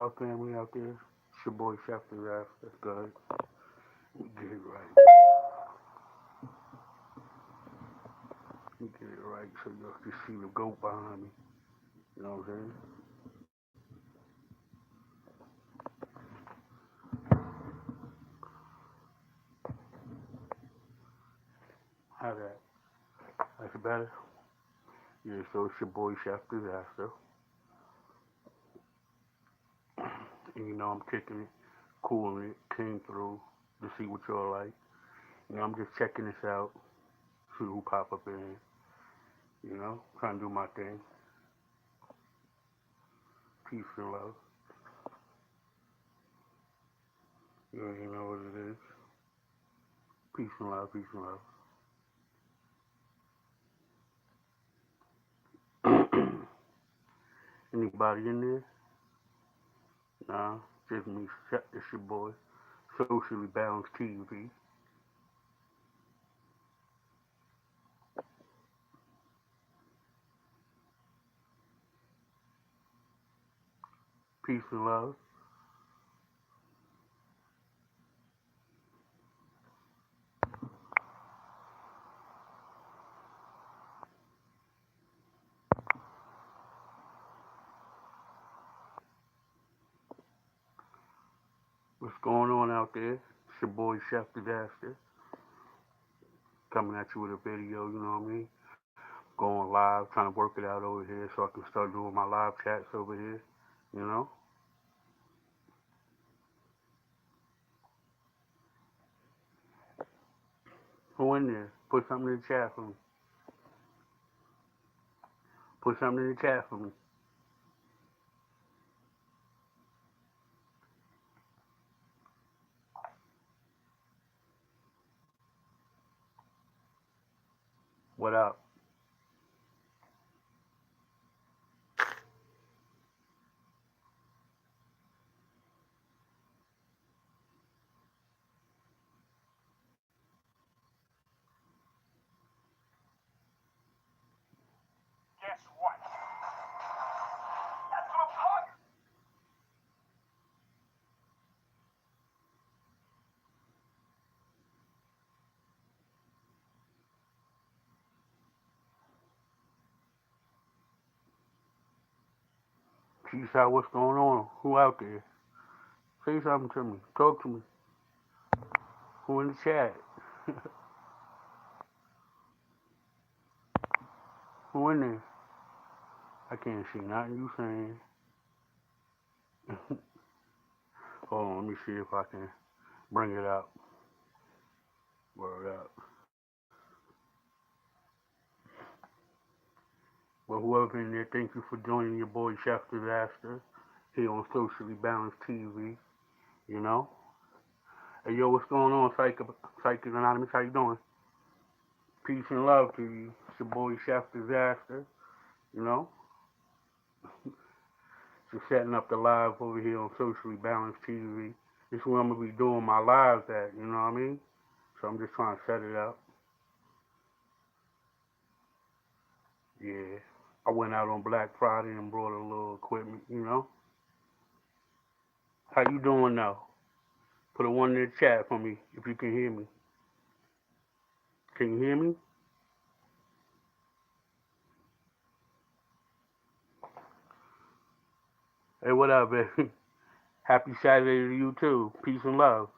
Our family out there. It's your boy Chef Disaster. That's good. We get it right. We get it right so y'all can see the goat behind me. You know what I'm saying? How that? That's better? Yeah, so it's your boy Chef Disaster. And you know I'm kicking it, cooling it, came through to see what y'all like. You know, I'm just checking this out, see who pop up in. You know, trying to do my thing. Peace and love. You already know what it is. Peace and love, peace and love. Anybody in there? Nah, just me. It's your boy. Socially Balanced TV. Peace and love. What's going on out there? It's your boy Chef Disaster. Coming at you with a video, you know what I mean? Going live, trying to work it out over here so I can start doing my live chats over here. You know? Who in there? Put something in the chat for me. Put something in the chat for me. What up? Guess what? That's what I'm talking. Peace out, what's going on? Who out there? Say something to me. Talk to me. Who in the chat? Who in there? I can't see nothing you saying. Hold on, let me see if I can bring it up. Word up. Well, whoever in there, thank you for joining your boy Chef Disaster here on Socially Balanced TV. You know? Hey, yo, what's going on, Psychic Anonymous? How you doing? Peace and love to you. It's your boy Chef Disaster. You know? Just setting up the live over here on Socially Balanced TV. This is where I'm going to be doing my lives at, you know what I mean? So I'm just trying to set it up. Yeah. I went out on Black Friday and brought a little equipment, you know? How you doing now? Put a one in the chat for me if you can hear me. Can you hear me? Hey, what up, baby? Happy Saturday to you too. Peace and love.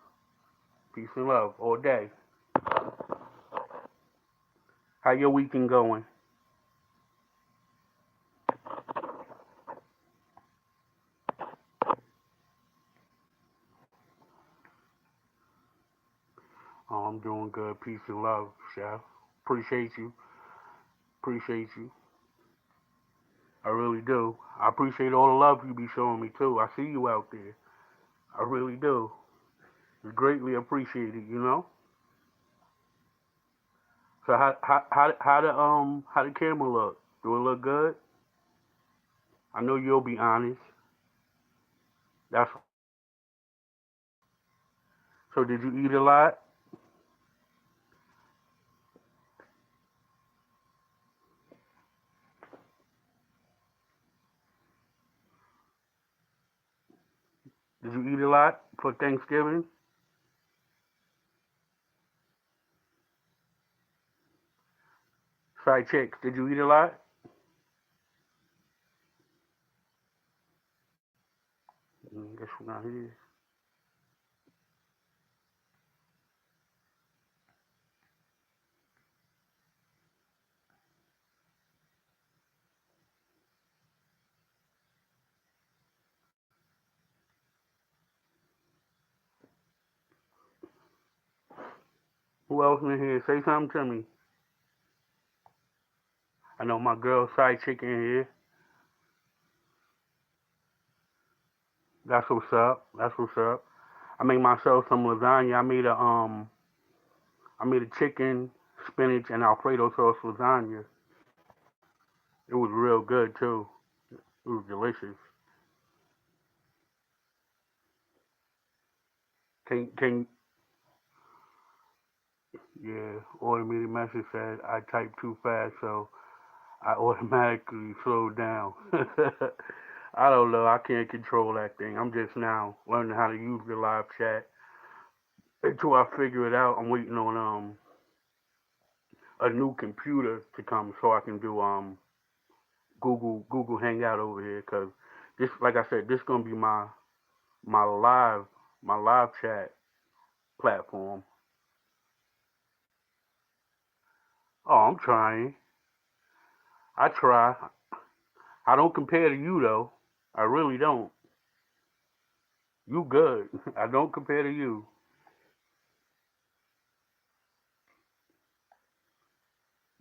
Peace and love all day. How your weekend going? Oh, I'm doing good. Peace and love, Chef. Appreciate you. Appreciate you. I really do. I appreciate all the love you be showing me too. I see you out there. I really do. It's greatly appreciated, you know. So how the camera look? Do it look good? I know you'll be honest. That's so. Did you eat a lot? Did you eat a lot for Thanksgiving? Side chicks, did you eat a lot? Guess we're not here. Who else in here? Say something to me. I know my girl side chick in here. That's what's up. That's what's up. I made myself some lasagna. I made a chicken, spinach, and Alfredo sauce lasagna. It was real good too. It was delicious. Can yeah, automated message said I typed too fast, so I automatically slowed down. I don't know. I can't control that thing. I'm just now learning how to use the live chat. Until I figure it out, I'm waiting on a new computer to come so I can do Google Hangout over here. Cause this, like I said, this gonna be my live my live chat platform. Oh, I'm trying. I try. I don't compare to you though. I really don't. You good. I don't compare to you.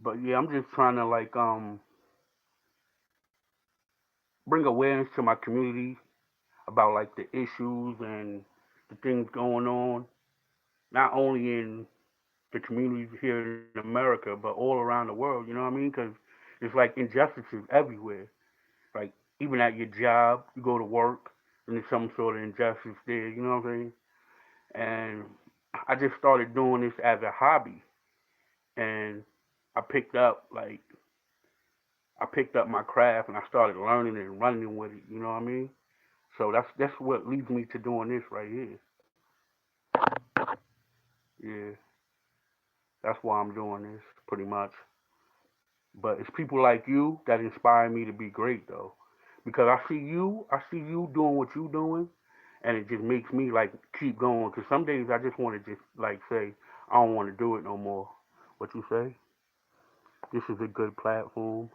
But yeah, I'm just trying to like bring awareness to my community about like the issues and the things going on, not only in the communities here in America, but all around the world. You know what I mean? Because it's like injustices everywhere. Like even at your job, you go to work and there's some sort of injustice there. You know what I'm saying? And I just started doing this as a hobby, and I picked up like I picked up my craft and I started learning it and running with it. You know what I mean? So that's what leads me to doing this right here. Yeah, that's why I'm doing this pretty much. But it's people like you that inspire me to be great though, because I see you doing what you doing, and it just makes me like keep going. Cause some days I just want to just like say I don't want to do it no more. What you say? This is a good platform.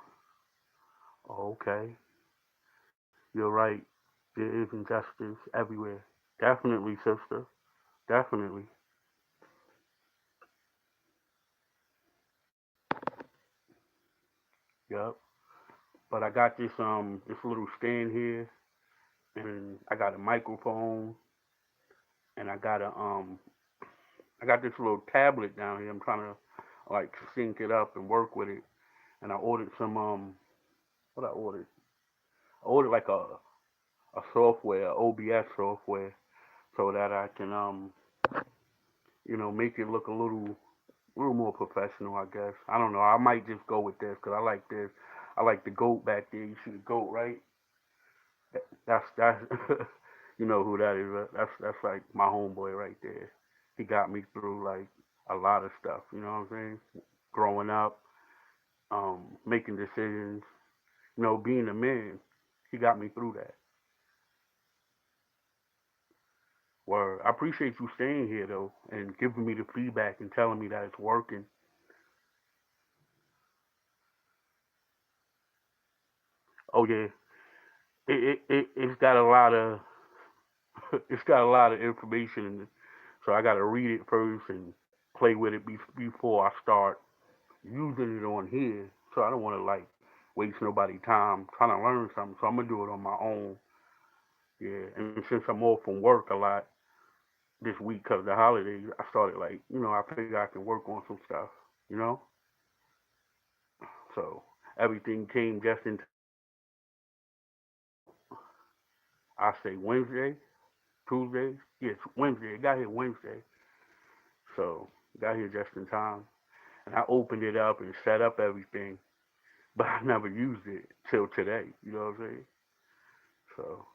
Okay, you're right. There is injustice everywhere. Definitely, sister. Definitely. Yep. But I got this little stand here, and I got a microphone, and I got this little tablet down here. I'm trying to like sync it up and work with it. And I ordered some what I ordered. I ordered like a software, OBS software, so that I can make it look a little more professional. I guess I don't know. I might just go with this because I like this. I like the goat back there. You see the goat, right? That's you know who that is. Right? That's like my homeboy right there. He got me through like a lot of stuff. You know what I'm saying? Growing up, making decisions, being a man. He got me through that. Where I appreciate you staying here though and giving me the feedback and telling me that it's working. Oh yeah, it's got a lot of it's got a lot of information in it, so I got to read it first and play with it before I start using it on here. So I don't want to like waste nobody time trying to learn something. So I'm gonna do it on my own. Yeah, and since I'm off from work a lot this week because of the holidays, I started like I figure I can work on some stuff. You know, so everything came just in. I say Wednesday, Tuesday. Yes, Wednesday. It got here Wednesday, so got here just in time. And I opened it up and set up everything, but I never used it till today. You know what I'm saying? So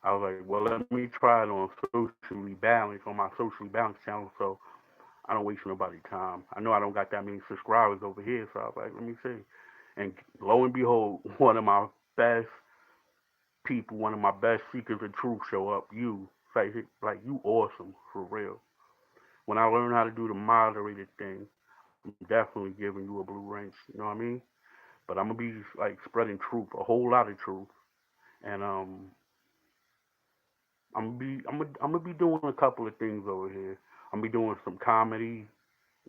I was like, well, let me try it on socially balanced on my socially balanced channel, so I don't waste nobody's time. I know I don't got that many subscribers over here, so I was like, let me see. And lo and behold, one of my best people, one of my best seekers of truth show up. You, like you awesome for real. When I learn how to do the moderated thing, I'm definitely giving you a blue wrench. You know what I mean? But I'm gonna be like spreading truth, a whole lot of truth, and I'm gonna be doing a couple of things over here. I'm gonna be doing some comedy.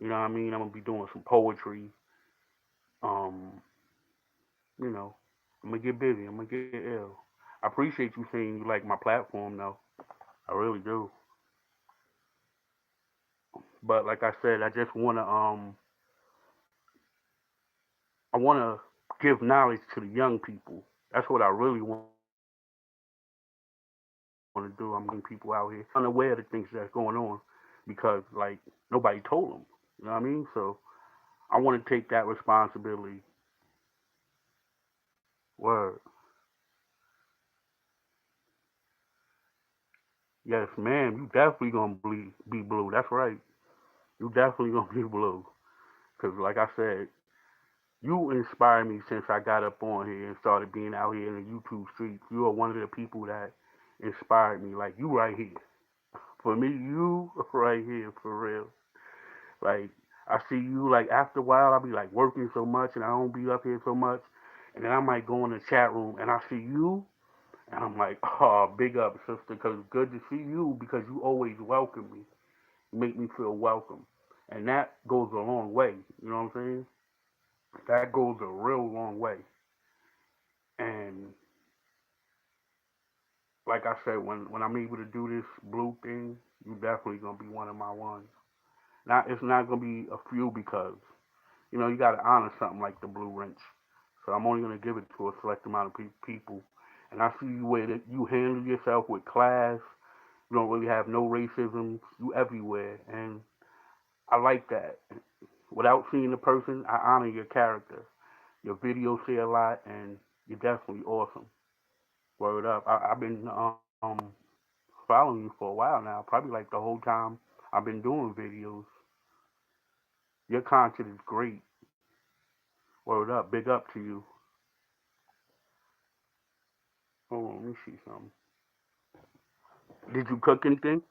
You know what I mean? I'm gonna be doing some poetry. Um, you know, I'm gonna get busy. I'm gonna get ill. I appreciate you saying you like my platform, though. I really do. But like I said, I wanna give knowledge to the young people. That's what I really want to do. I'm getting people out here unaware of the things that's going on because like nobody told them. You know what I mean? So I want to take that responsibility. Word. Yes, ma'am. You definitely gonna be blue. That's right. You definitely gonna be blue. Cause like I said, you inspired me since I got up on here and started being out here in the YouTube streets. You are one of the people that inspired me. Like you right here. For me, you right here for real. Like I see you like after a while I'll be like working so much and I don't be up here so much. And then I might go in the chat room and I see you and I'm like, oh, big up, sister, because it's good to see you because you always welcome me. You make me feel welcome. And that goes a long way. You know what I'm saying? That goes a real long way. And like I said, when I'm able to do this blue thing, you definitely gonna be one of my ones. Not it's not gonna be a few because you gotta honor something like the blue wrench. So I'm only gonna give it to a select amount of people. And I see you way that you handle yourself with class. You don't really have no racism. You everywhere, and I like that. Without seeing the person, I honor your character. Your videos say a lot, and you're definitely awesome. Word up. I've been following you for a while now, probably like the whole time I've been doing videos. Your content is great. Word up. Big up to you. Hold on, let me see something. Did you cook anything?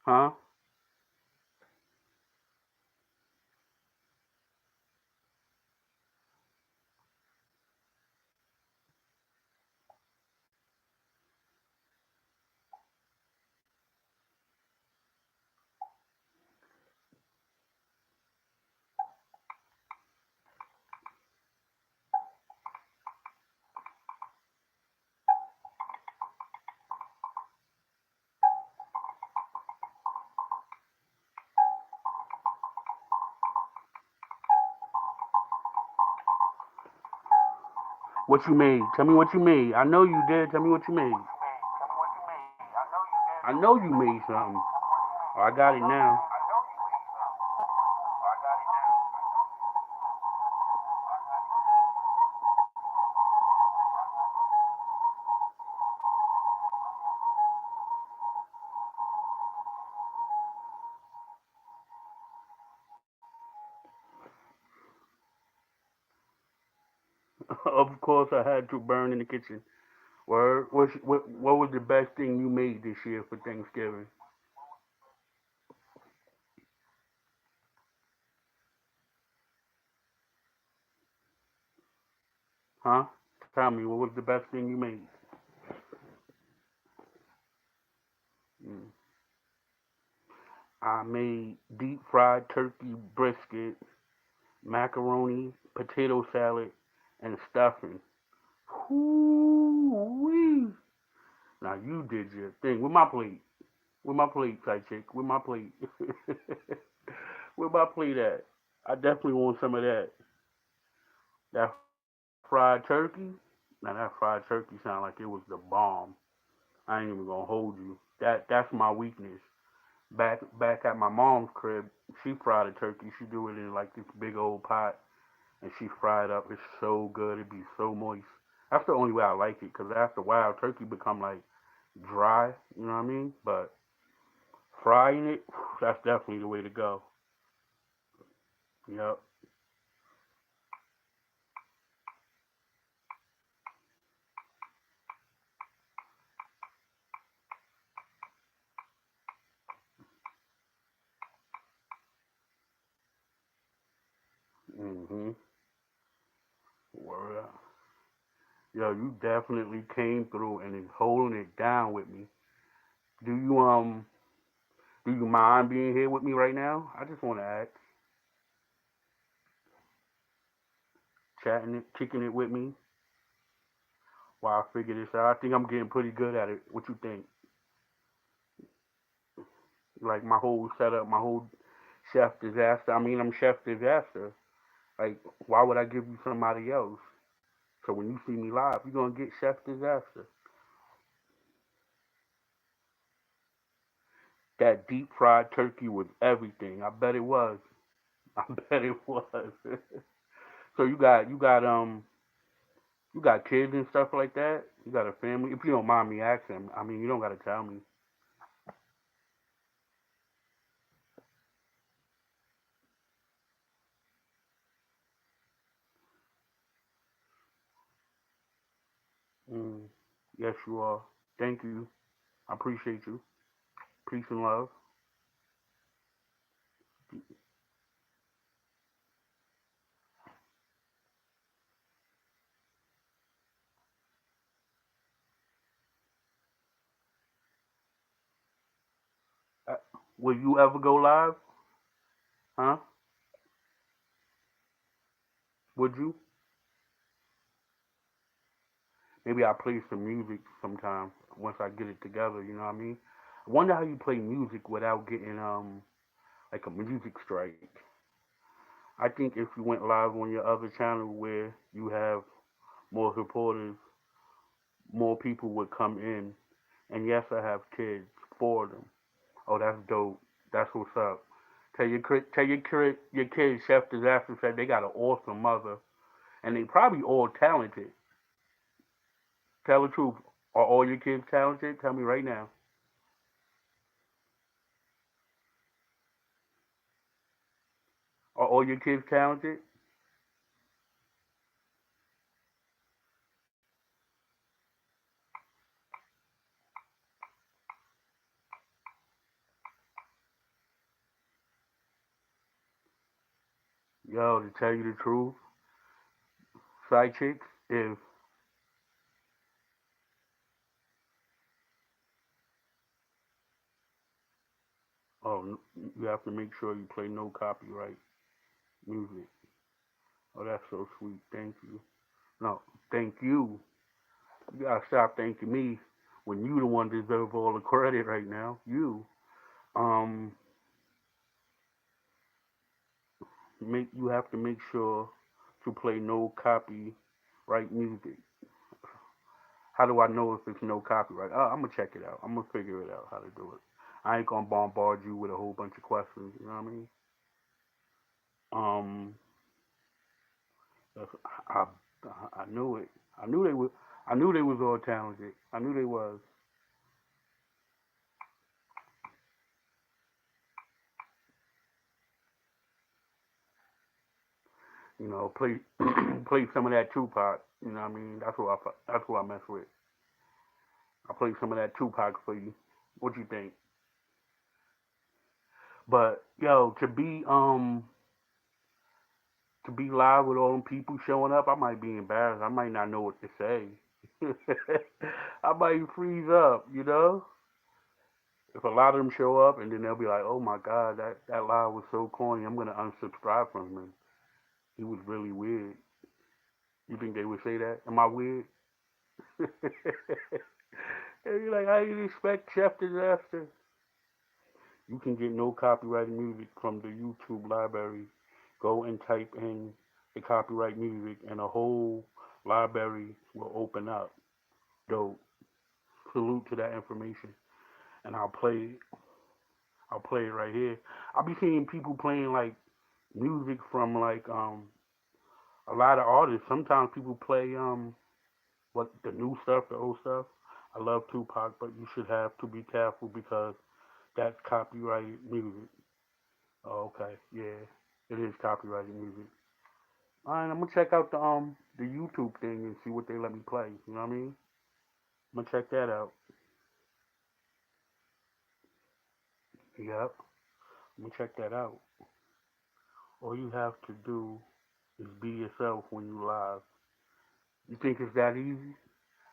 Huh? What you made? Tell me what you made. I know you did. Tell me what you made. I know you made something. Oh, I got it now. Of course, I had to burn in the kitchen. Word. What was the best thing you made this year for Thanksgiving? Huh? Tell me, what was the best thing you made? Mm. I made deep fried turkey brisket, macaroni, potato salad, and stuffing. Whoo-wee. Now you did your thing with my plate. With my plate, side chick. With my plate. Where my plate at? I definitely want some of that. That fried turkey. Now that fried turkey sounded like it was the bomb. I ain't even gonna hold you. That's my weakness. Back at my mom's crib, she fried a turkey. She do it in like this big old pot, and she fried up. It's so good. It be so moist. That's the only way I like it, because after a while, turkey become like dry. You know what I mean? But frying it, that's definitely the way to go. Yep. Mhm. Word up. Yo, you definitely came through and is holding it down with me. Do you do you mind being here with me right now? I just want to ask, chatting it, kicking it with me while I figure this out. I think I'm getting pretty good at it. What you think? Like my whole setup, my whole chef disaster. I mean, I'm chef disaster. Like, why would I give you somebody else? So when you see me live, you're gonna get chef disaster. That deep fried turkey was everything. I bet it was. I bet it was. So you got kids and stuff like that. You got a family. If you don't mind me asking, I mean, you don't gotta tell me. Mm. Yes, you are. Thank you. I appreciate you. Peace and love. Uh, will you ever go live? Huh? Would you? Maybe I'll play some music sometime once I get it together. You know what I mean? I wonder how you play music without getting like a music strike. I think if you went live on your other channel where you have more supporters, more people would come in. And yes, I have kids for them. Oh, that's dope. That's what's up. Tell your kids Chef Disaster said they got an awesome mother, and they probably all talented. Tell the truth. Are all your kids talented? Tell me right now. Are all your kids talented? Yo, to tell you the truth, side chicks, if oh, you have to make sure you play no copyright music. Oh, that's so sweet. Thank you. No, thank you. You gotta stop thanking me when you the one deserve all the credit right now. You. Um, make you have to make sure to play no copyright music. How do I know if it's no copyright? I'm gonna check it out. I'm gonna figure it out how to do it. I ain't gonna bombard you with a whole bunch of questions. You know what I mean? Um, I, I knew it. I knew they were. I knew they was all talented. I knew they was. You know, play play some of that Tupac. You know what I mean? That's what I mess with. I play some of that Tupac for you. What you think? But yo, to be live with all them people showing up, I might be embarrassed. I might not know what to say. I might freeze up, you know? If a lot of them show up and then they'll be like, oh my God, that live was so corny, I'm going to unsubscribe from him. He was really weird. You think they would say that? Am I weird? And you're like, how do you expect Chef Disaster? You can get no copyrighted music from the YouTube library. Go and type in the copyright music and a whole library will open up. Dope. Salute to that information. And I'll play it right here. I'll be seeing people playing like music from like A lot of artists. Sometimes people play what the new stuff, the old stuff. I love Tupac, but you should have to be careful because that's copyrighted music. Oh, okay, yeah, it is copyrighted music. All right, I'm gonna check out the YouTube thing and see what they let me play. You know what I mean? I'm gonna check that out. Yep, I'm gonna check that out. All you have to do is be yourself when you live. You think it's that easy?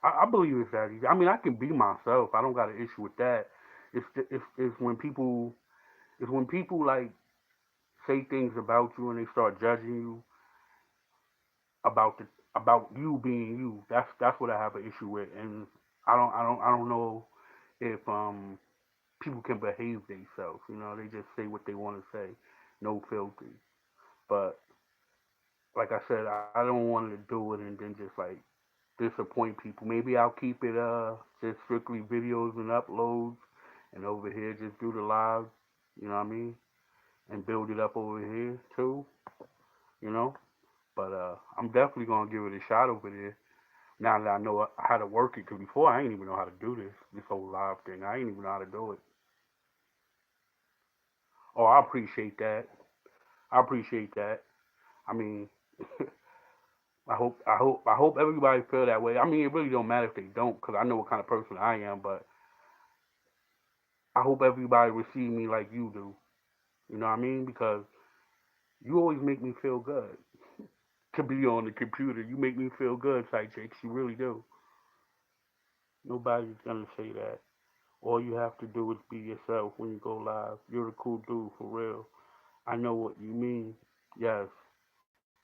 I believe it's that easy. I mean, I can be myself. I don't got an issue with that. It's when people like say things about you and they start judging you about the about you being you. That's what I have an issue with, and I don't know if people can behave themselves. You know, they just say what they want to say, no filter. But like I said, I don't want to do it and then just like disappoint people. Maybe I'll keep it just strictly videos and uploads, and over here just do the live. You know what I mean? And build it up over here too. You know. But I'm definitely gonna give it a shot over there. Now that I know how to work it, because before I ain't even know how to do this whole live thing. I ain't even know how to do it. Oh, I appreciate that. I appreciate that. I mean, I hope everybody feel that way. I mean, it really don't matter if they don't, because I know what kind of person I am. But I hope everybody receive me like you do. You know what I mean? Because you always make me feel good to be on the computer. You make me feel good, sidekicks. You really do. Nobody's gonna say that. All you have to do is be yourself when you go live. You're a cool dude for real. I know what you mean. Yes,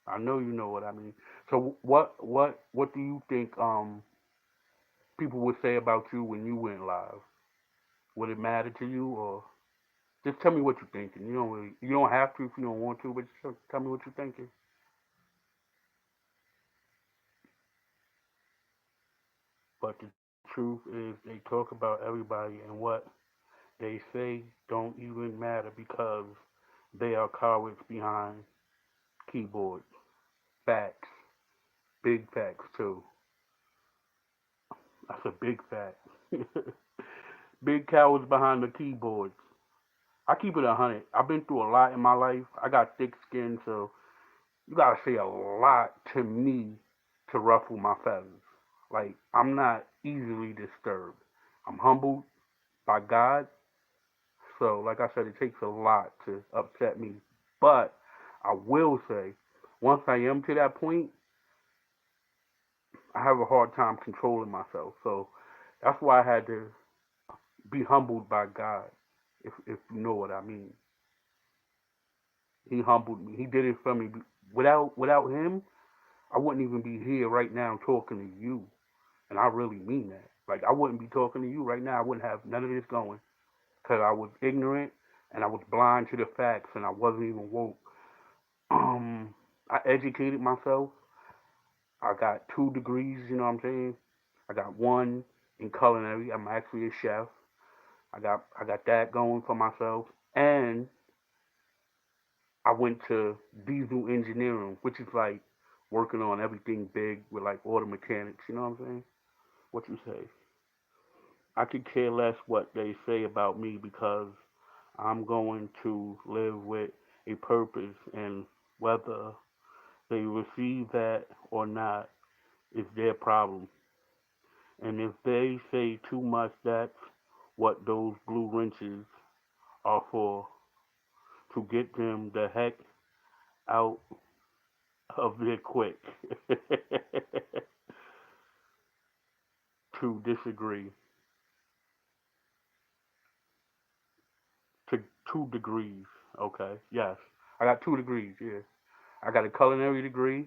I know you know what I mean. So what do you think people would say about you when you went live? Would it matter to you, or just tell me what you're thinking? You don't have to if you don't want to, but just tell me what you're thinking. But the truth is, they talk about everybody, and what they say don't even matter because they are cowards behind keyboards. Facts, big facts too. That's a big fact. Big cowards behind the keyboards. I keep it 100. I've been through a lot in my life. I got thick skin, so you gotta say a lot to me to ruffle my feathers. Like, I'm not easily disturbed. I'm humbled by God. So, like I said, it takes a lot to upset me. But I will say, once I am to that point, I have a hard time controlling myself. So that's why I had to be humbled by God, if you know what I mean. He humbled me. He did it for me. Without him, I wouldn't even be here right now talking to you. And I really mean that. Like, I wouldn't be talking to you right now. I wouldn't have none of this going because I was ignorant and I was blind to the facts and I wasn't even woke. Um, I educated myself. I got 2 degrees. You know what I'm saying? I got one in culinary. I'm actually a chef. I got that going for myself, and I went to diesel engineering, which is like working on everything big with like auto mechanics. You know what I'm saying? What you say? I could care less what they say about me because I'm going to live with a purpose, and whether they receive that or not is their problem. And if they say too much, that's what those blue wrenches are for, to get them the heck out of there quick. To disagree. To 2 degrees. Okay. Yes. I got 2 degrees. Yeah. I got a culinary degree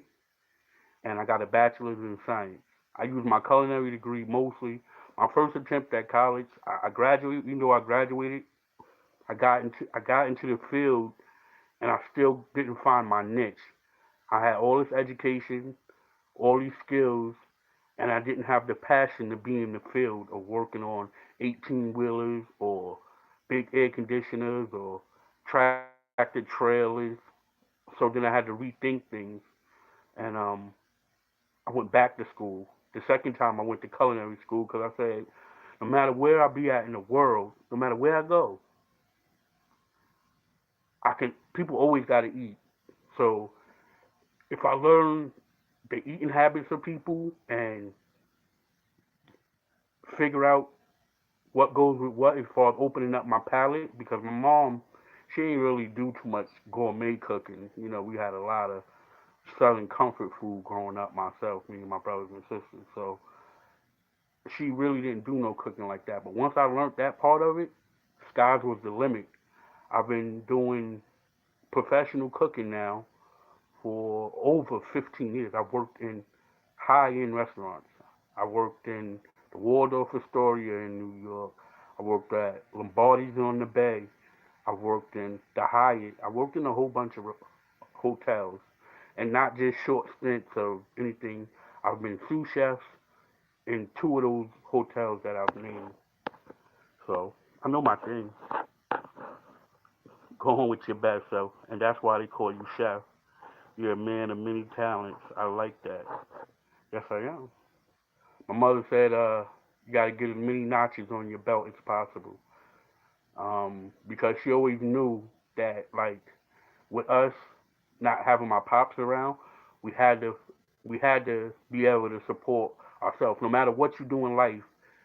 and I got a bachelor's in science. I use my culinary degree mostly. My first attempt at college, I graduated. Even though I graduated, I got into the field and I still didn't find my niche. I had all this education, all these skills, and I didn't have the passion to be in the field of working on 18 wheelers or big air conditioners or tractor trailers. So then I had to rethink things. and I went back to school. The second time I went to culinary school because I said, no matter where I be at in the world, no matter where I go, I can. People always got to eat. So if I learn the eating habits of people and figure out what goes with what as far as opening up my palate, because my mom, she ain't really do too much gourmet cooking. You know, we had a lot of southern comfort food growing up myself, me and my brothers and sisters. So she really didn't do no cooking like that. But once I learned that part of it, skies was the limit. I've been doing professional cooking now for over 15 years. I've worked in high-end restaurants. I worked in the Waldorf Astoria in New York. I worked at Lombardi's on the Bay. I worked in the Hyatt. I worked in a whole bunch of hotels, and not just short stints of anything. I've been sous chefs in two of those hotels that I've named. So I know my thing. Go home with your best self, and that's why they call you chef. You're a man of many talents. I like that. Yes, I am. My mother said, you got to get as many notches on your belt as possible. Because she always knew that, like, with us not having my pops around, we had to, we had to be able to support ourselves. No matter what you do in life,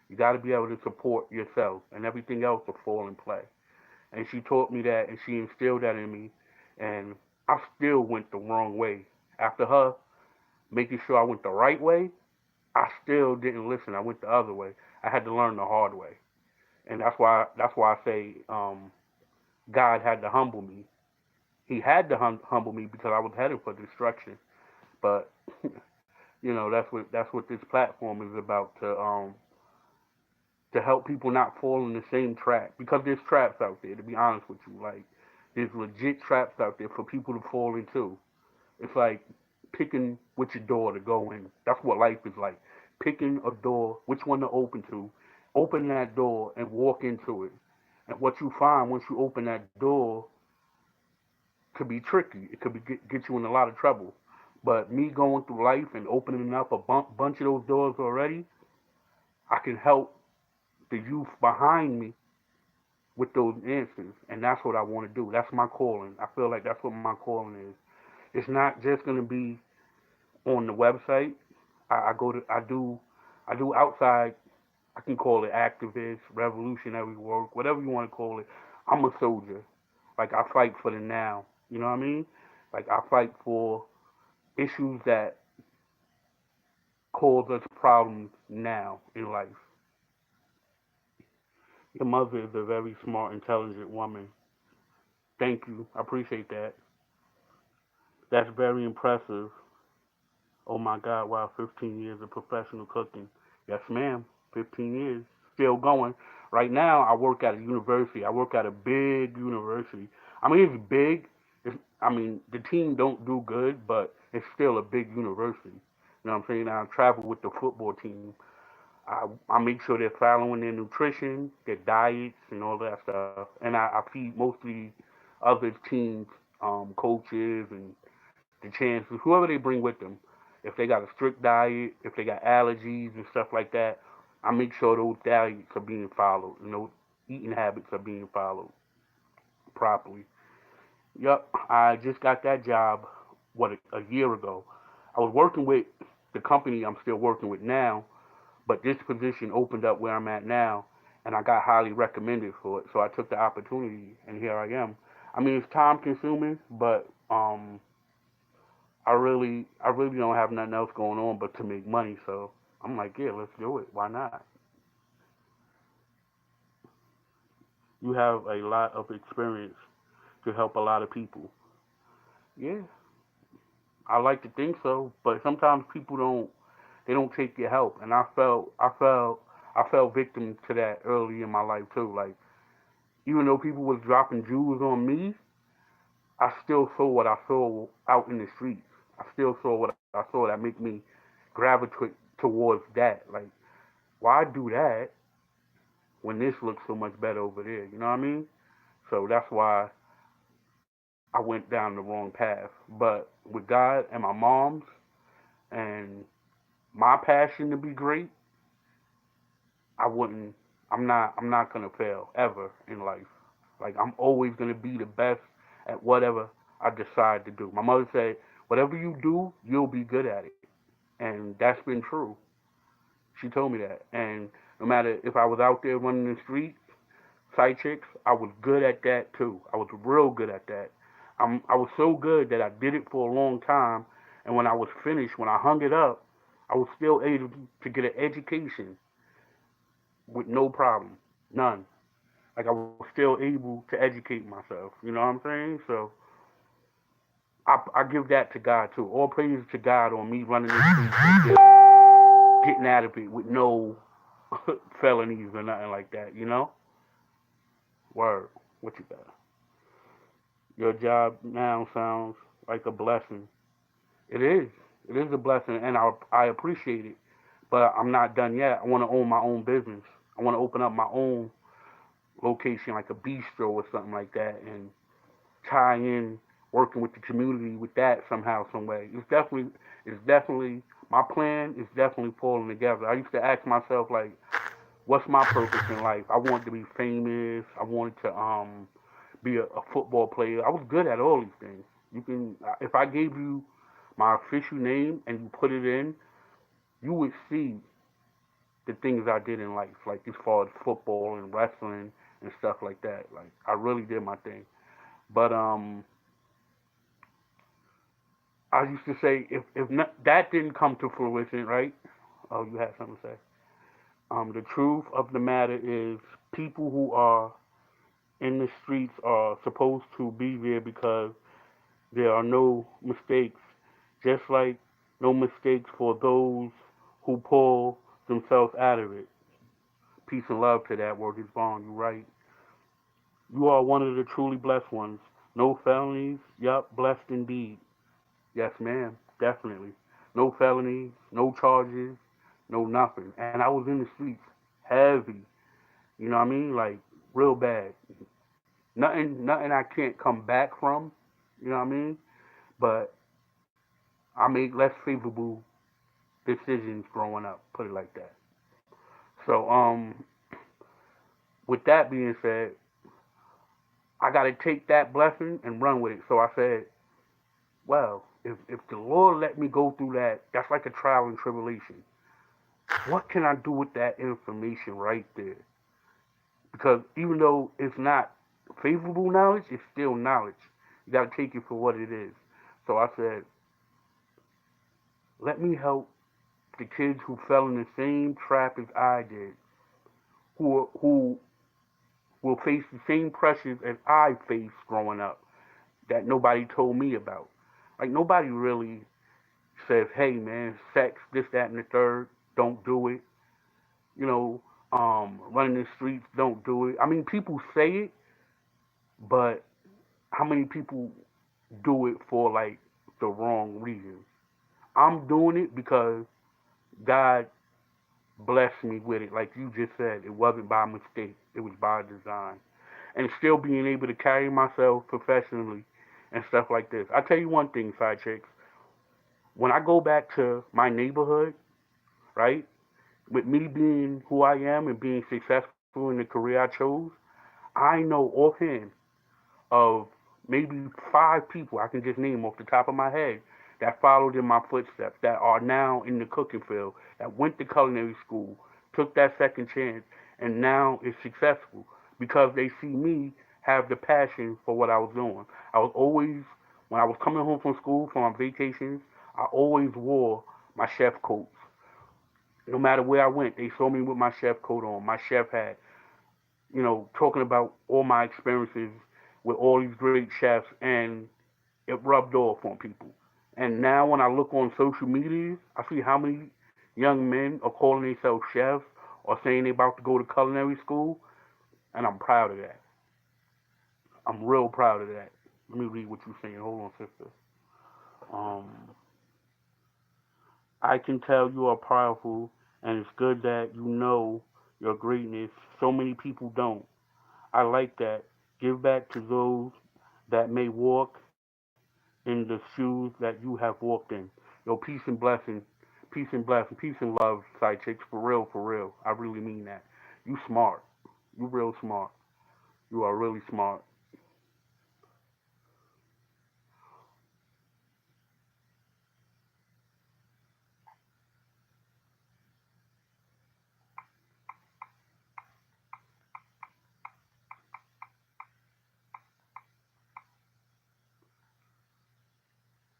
you got to be able to support yourself, and everything else will fall in play. And she taught me that, and she instilled that in me, and I still went the wrong way. After her making sure I went the right way, I still didn't listen. I went the other way. I had to learn the hard way, and that's why I say God had to humble me. He had to humble me because I was headed for destruction. But you know that's what this platform is about to help people not fall in the same trap because there's traps out there. To be honest with you, like there's legit traps out there for people to fall into. It's like picking which door to go in. That's what life is like. Picking a door, which one to open to, open that door and walk into it. And what you find once you open that door could be tricky. It could get you in a lot of trouble. But me going through life and opening up a bunch of those doors already, I can help the youth behind me with those answers. And that's what I want to do. That's my calling. I feel like that's what my calling is. It's not just going to be on the website. I do outside. I can call it activist, revolutionary work, whatever you want to call it. I'm a soldier. Like I fight for the now. You know what I mean? Like I fight for issues that cause us problems now in life. Your mother is a very smart, intelligent woman. Thank you. I appreciate that. That's very impressive. Oh my God, wow, 15 years of professional cooking. Yes, ma'am, 15 years. Still going. Right now, I work at a university. I work at a big university. I mean, it's big. I mean, the team don't do good, but it's still a big university. You know what I'm saying? I travel with the football team. I make sure they're following their nutrition, their diets, and all that stuff. And I feed mostly other teams, coaches, and the chances, whoever they bring with them. If they got a strict diet, if they got allergies and stuff like that, I make sure those diets are being followed and those eating habits are being followed properly. Yep, I just got that job, what, a year ago. I was working with the company I'm still working with now, but this position opened up where I'm at now, and I got highly recommended for it. So I took the opportunity, and here I am. I mean, it's time consuming, but I really don't have nothing else going on but to make money. So I'm like, yeah, let's do it. Why not? You have a lot of experience to help a lot of people. Yeah, I like to think so, but sometimes people don't. They don't take your help, and I fell victim to that early in my life too. Like even though people was dropping jewels on me, I still saw what I saw out in the streets. I still saw what I saw that make me gravitate towards that. Like, why do that when this looks so much better over there? You know what I mean? So that's why I went down the wrong path. But with God and my mom's, And my passion to be great, I wouldn't. I'm not gonna fail ever in life. Like I'm always gonna be the best at whatever I decide to do. My mother said, "Whatever you do, you'll be good at it," and that's been true. She told me that. And no matter if I was out there running the streets, side chicks, I was good at that too. I was real good at that. I was so good that I did it for a long time. And when I was finished, when I hung it up, I was still able to get an education with no problem, none. Like I was still able to educate myself. You know what I'm saying? So I give that to God too. All praise to God on me running the streets and still getting out of it with no felonies or nothing like that. You know? Word. What you got? Your job now sounds like a blessing. It is. It is a blessing, and I appreciate it. But I'm not done yet. I want to own my own business. I want to open up my own location, like a bistro or something like that, and tie in working with the community with that somehow, some way. It's definitely my plan is definitely falling together. I used to ask myself like, what's my purpose in life? I wanted to be famous. I wanted to be a football player. I was good at all these things. You can if I gave you my official name and you put it in, you would see the things I did in life, like as far as football and wrestling and stuff like that. Like I really did my thing. But I used to say if not, that didn't come to fruition, right? Oh, you had something to say. The truth of the matter is, people who are in the streets are supposed to be there because there are no mistakes, just like no mistakes for those who pull themselves out of it. Peace and love to that word is bond. You're right. You are one of the truly blessed ones. No felonies. Yup, blessed indeed. Yes, ma'am. Definitely. No felonies, no charges, no nothing. And I was in the streets heavy. You know what I mean? Like real bad. Nothing I can't come back from. You know what I mean? But I made less favorable decisions growing up. Put it like that. So with that being said, I got to take that blessing and run with it. So I said, well, if the Lord let me go through that, that's like a trial and tribulation. What can I do with that information right there? Because even though it's not favorable knowledge, it's still knowledge. You got to take it for what it is. So I said, let me help the kids who fell in the same trap as I did, who will face the same pressures as I faced growing up that nobody told me about. Like nobody really says, "Hey man, sex, this, that, and the third, don't do it." You know, running the streets, don't do it. I mean, people say it, but how many people do it for like the wrong reasons? I'm doing it because God blessed me with it. Like you just said, it wasn't by mistake. It was by design. And still being able to carry myself professionally and stuff like this. I tell you one thing, side chicks. When I go back to my neighborhood, right, with me being who I am and being successful in the career I chose, I know offhand of maybe 5 people I can just name off the top of my head that followed in my footsteps, that are now in the cooking field, that went to culinary school, took that second chance, and now is successful because they see me have the passion for what I was doing. I was always, when I was coming home from school from my vacations, I always wore my chef coats. No matter where I went, they saw me with my chef coat on, my chef hat, talking about all my experiences with all these great chefs, and it rubbed off on people. And now when I look on social media, I see how many young men are calling themselves chefs or saying they're about to go to culinary school, and I'm proud of that. I'm real proud of that. Let me read what you're saying. Hold on, sister. Um, I can tell you are powerful, and it's good that you know your greatness. So many people don't. I like that. Give back to those that may walk in the shoes that you have walked in. Yo, peace and blessing, peace and love, sidekicks, for real, for real. I really mean that. You smart. You real smart. You are really smart.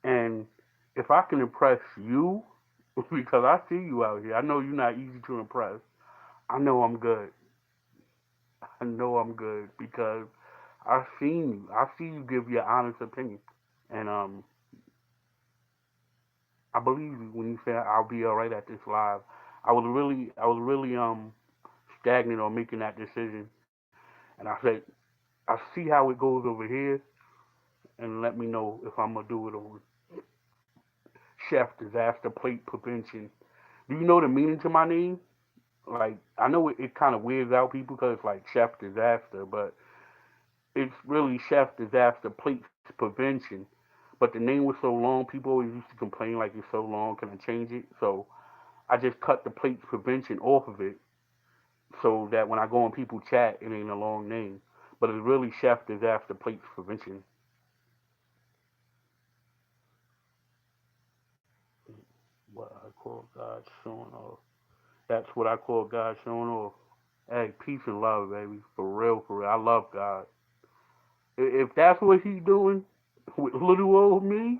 And if I can impress you, because I see you out here, I know you're not easy to impress. I know I'm good. I know I'm good because I've seen you. I see you give your honest opinion, and I believe you when you say I'll be all right at this live. I was really stagnant on making that decision, and I said I see how it goes over here, and let me know if I'm gonna do it on chef disaster plate prevention. Do you know the meaning to my name? Like I know it kind of weirds out people because it's like chef disaster, but it's really chef disaster plate prevention. But the name was so long, people always used to complain like it's so long. Can I change it? So I just cut the plates prevention off of it so that when I go on people chat, it ain't a long name. But it's really chef disaster plates prevention. What I call God showing off. That's what I call God showing off. Hey, peace and love, baby. For real, for real. I love God. If that's what he's doing with little old me,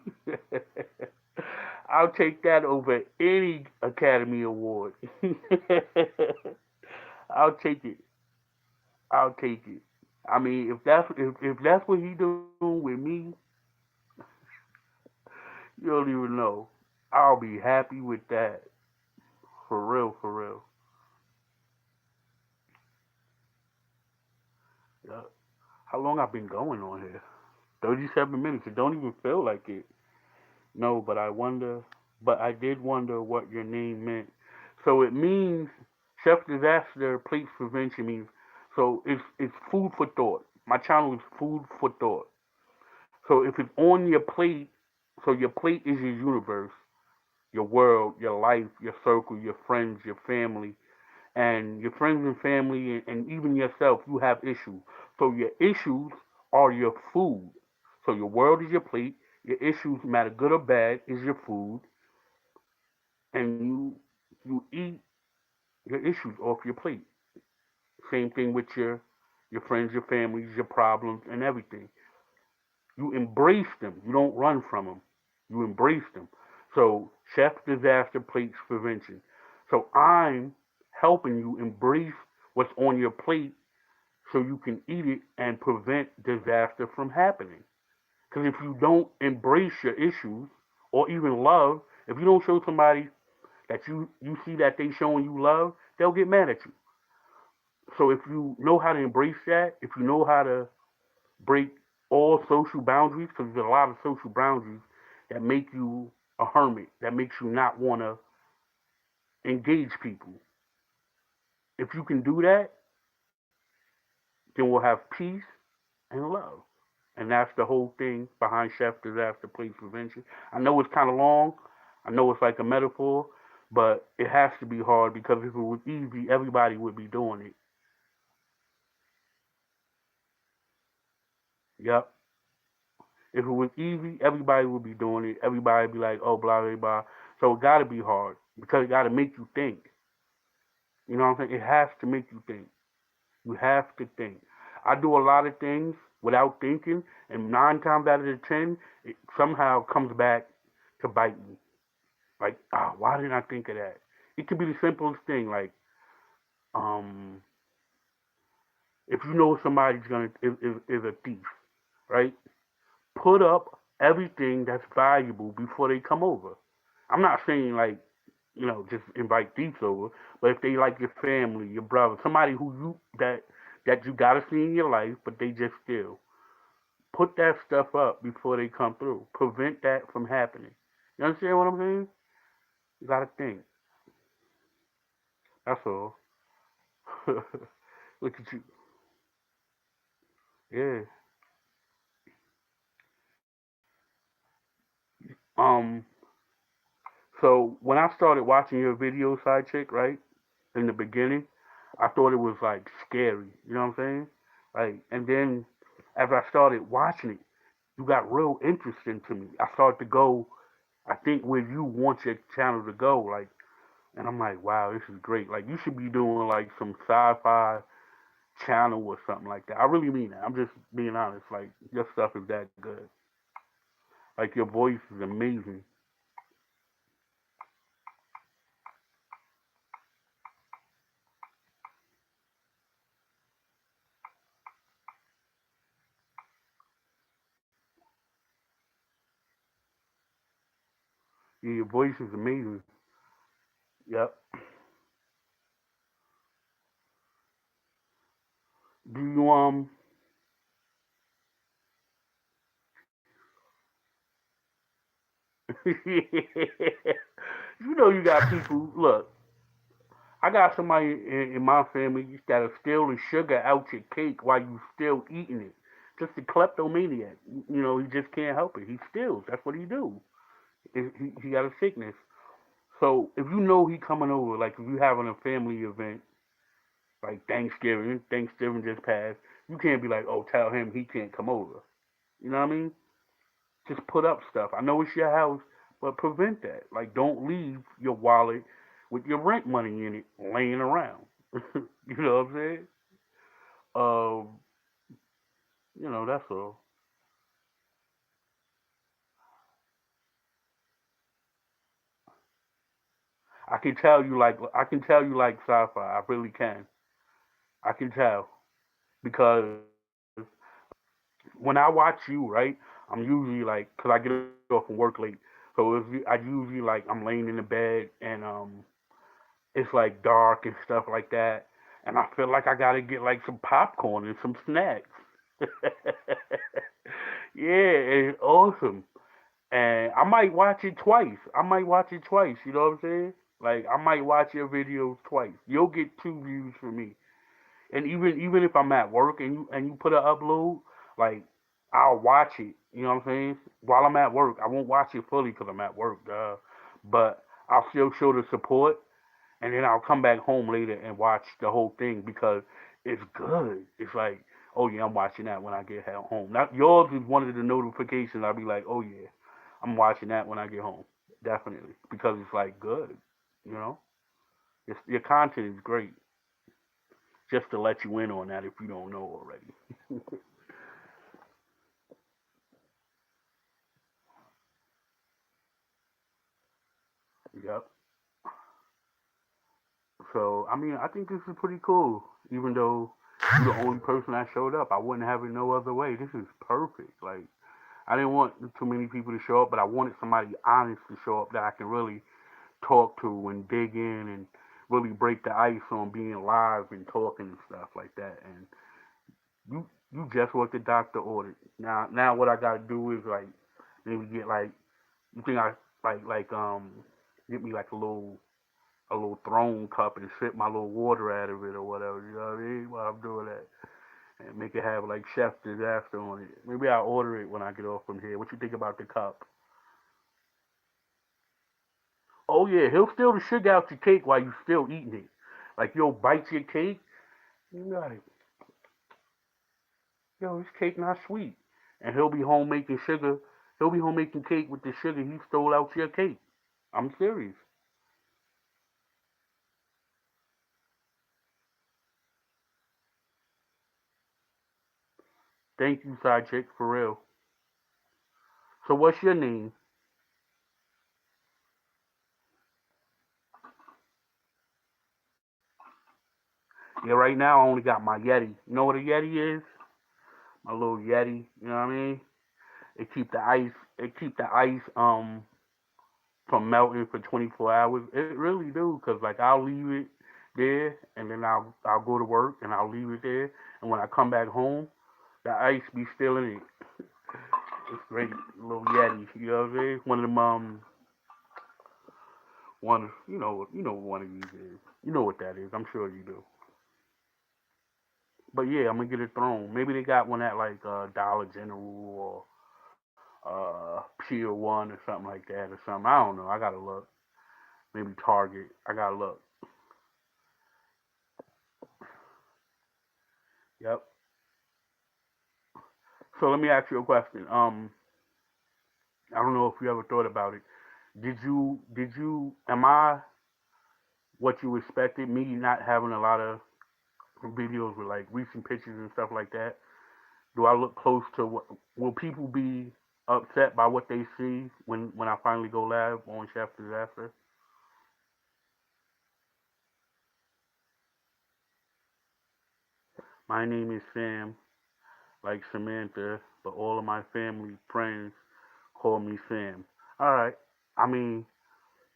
I'll take that over any Academy Award. I'll take it. I'll take it. I mean, if that's what he's doing with me, you don't even know. I'll be happy with that. For real, for real. Yeah. How long I've been going on here? 37 minutes. It don't even feel like it. No, but I wonder. But I did wonder what your name meant. So it means chef disaster plates prevention means. So it's food for thought. My channel is food for thought. So if it's on your plate, so your plate is your universe, your world, your life, your circle, your friends, your family, and your friends and family, and even yourself, you have issues. So your issues are your food. So your world is your plate. Your issues, no matter good or bad, is your food, and you eat your issues off your plate. Same thing with your friends, your families, your problems, and everything. You embrace them. You don't run from them. You embrace them. So chef disaster plates prevention. So I'm helping you embrace what's on your plate so you can eat it and prevent disaster from happening. Because if you don't embrace your issues or even love, if you don't show somebody that you see that they showing you love, they'll get mad at you. So if you know how to embrace that, if you know how to break all social boundaries, because there's a lot of social boundaries that make you a hermit, that makes you not want to engage people. If you can do that, then we'll have peace and love. And that's the whole thing behind Chef Disaster Plague Prevention. I know it's kind of long. I know it's like a metaphor, but it has to be hard because if it was easy, everybody would be doing it. Yep. If it was easy, everybody would be doing it. Everybody would be like, oh, blah, blah, blah. So it got to be hard because it got to make you think. You know what I'm saying? It has to make you think. You have to think. I do a lot of things without thinking, and 9 times out of the 10, it somehow comes back to bite me. Like, why didn't I think of that? It could be the simplest thing, like, um, if you know somebody's gonna is a thief, right? Put up everything that's valuable before they come over. I'm not saying like, just invite thieves over, but if they like your family, your brother, somebody who that you gotta see in your life, but they just steal. Put that stuff up before they come through. Prevent that from happening. You understand what I'm saying? You gotta think. That's all. Look at you. Yeah. Um. So when I started watching your video, side chick, right in the beginning, I thought it was like scary. You know what I'm saying? Like, and then as I started watching it, you got real interesting to me. I started to go, I think, where you want your channel to go. Like, and I'm like, wow, this is great. Like, you should be doing like some sci-fi channel or something like that. I really mean that. I'm just being honest. Like, your stuff is that good. Like, your voice is amazing. Yeah, your voice is amazing. Yep. Do you you know you got people. Look, I got somebody in my family that'll steal the sugar out your cake while you still eating it. Just a kleptomaniac. You know, he just can't help it. He steals. That's what he do. He got a sickness. So if you know he coming over, like if you having a family event, like Thanksgiving just passed, you can't be like, oh, tell him he can't come over. You know what I mean? Just put up stuff. I know it's your house, but prevent that. Like, don't leave your wallet with your rent money in it laying around. You know what I'm saying? Um, that's all. I can tell you like sci-fi. I really can. I can tell because when I watch you, right, I'm usually like, cause I get off from work late, so I usually like I'm laying in the bed and it's like dark and stuff like that, and I feel like I gotta get like some popcorn and some snacks. Yeah, it's awesome. And I might watch it twice. I might watch it twice. You know what I'm saying? Like I might watch your videos twice. You'll get two views from me. And even if I'm at work and you put an upload, like I'll watch it. You know what I'm saying? While I'm at work, I won't watch it fully because I'm at work, but I'll still show the support, and then I'll come back home later and watch the whole thing because it's good. It's like, oh yeah, I'm watching that when I get home. Now yours is one of the notifications. I'll be like, oh yeah, I'm watching that when I get home, definitely, because it's like good. You know, your content is great. Just to let you in on that if you don't know already. Yep. So I mean, I think this is pretty cool. Even though you're the only person that showed up, I wouldn't have it no other way. This is perfect. Like I didn't want too many people to show up, but I wanted somebody honest to show up that I can really talk to and dig in and really break the ice on being live and talking and stuff like that. And you just what the doctor ordered. Now what I gotta do is like maybe get like you think I like get me like a little throne cup and sip my little water out of it or whatever. You know what I mean? While I'm doing that. And make it have like chef disaster on it. Maybe I'll order it when I get off from here. What you think about the cup? Oh yeah, he'll steal the sugar out your cake while you still eating it. Like you'll bite your cake, you like, yo, this cake not sweet. And he'll be home making sugar. He'll be home making cake with the sugar he stole out your cake. I'm serious. Thank you, side chick, for real. So what's your name? Yeah, right now I only got my Yeti. You know what a Yeti is? My little Yeti. You know what I mean? It keep the ice. It keep the ice from melting for 24 hours. It really do, cause like I'll leave it there, and then I'll go to work and I'll leave it there, and when I come back home, the ice be still in it. It's great, little Yeti. You know what I mean? One of them one you know what one of these is. You know what that is. I'm sure you do. But yeah, I'm gonna get a throne. Maybe they got one at like Dollar General or Pier One or something like that or something. I don't know. I gotta look. Maybe Target. I gotta look. Yep. So let me ask you a question. I don't know if you ever thought about it. Am I what you expected? Me not having a lot of videos with like recent pictures and stuff like that. Do I look close to what? Will people be upset by what they see when I finally go live on Chef Disaster? My name is Sam, like Samantha, but all of my family friends call me Sam. All right. I mean,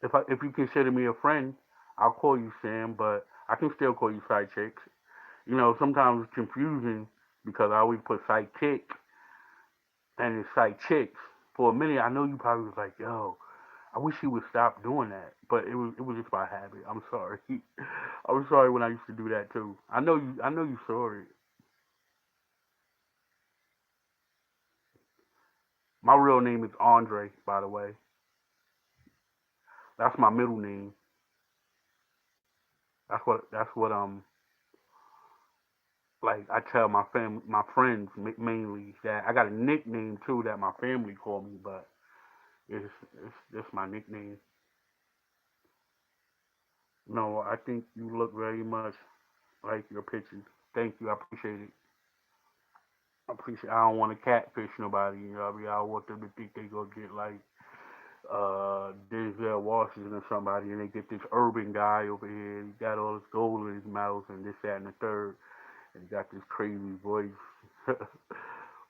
if you consider me a friend, I'll call you Sam, but I can still call you side chicks. You know, sometimes it's confusing because I always put sidekick and it's side chicks. For a minute, I know you probably was like, "Yo, I wish he would stop doing that," but it was just by habit. I'm sorry. I was sorry when I used to do that too. I know you saw it. My real name is Andre, by the way. That's my middle name. That's what like I tell my friends mainly that I got a nickname too that my family call me, but it's it's just my nickname. No, I think you look very much like your pictures. Thank you, I appreciate it. I appreciate. I don't want to catfish nobody. You know, I don't want them to think they gonna get like Denzel Washington or somebody, and they get this urban guy over here. He got all this gold in his mouth and this, that, and the third, and he got this crazy voice.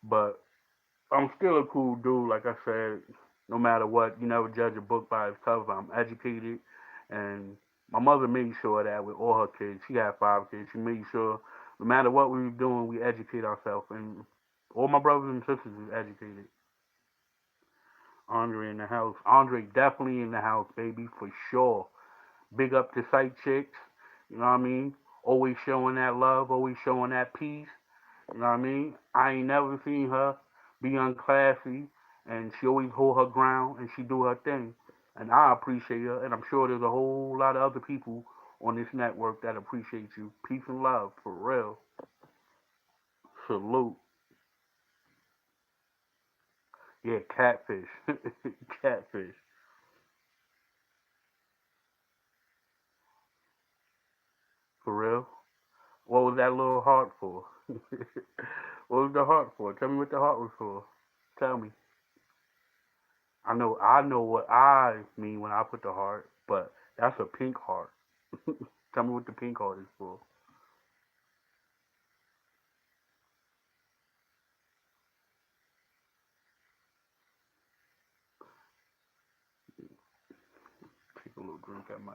But I'm still a cool dude. Like I said, no matter what, you never judge a book by its cover. I'm educated, and my mother made sure that with all her kids, she had 5 kids. She made sure no matter what we were doing, we educate ourselves. And all my brothers and sisters is educated. Andre in the house. Andre definitely in the house, baby, for sure. Big up to Sight Chicks. You know what I mean? Always showing that love, always showing that peace. You know what I mean? I ain't never seen her be unclassy, and she always hold her ground and she do her thing. And I appreciate her, and I'm sure there's a whole lot of other people on this network that appreciate you. Peace and love, for real. Salute. Yeah, catfish. Catfish. For real. What was that little heart for? What was the heart for? Tell me what the heart was for. Tell me. I know what I mean when I put the heart, but that's a pink heart. Tell me what the pink heart is for. Take a little drink at my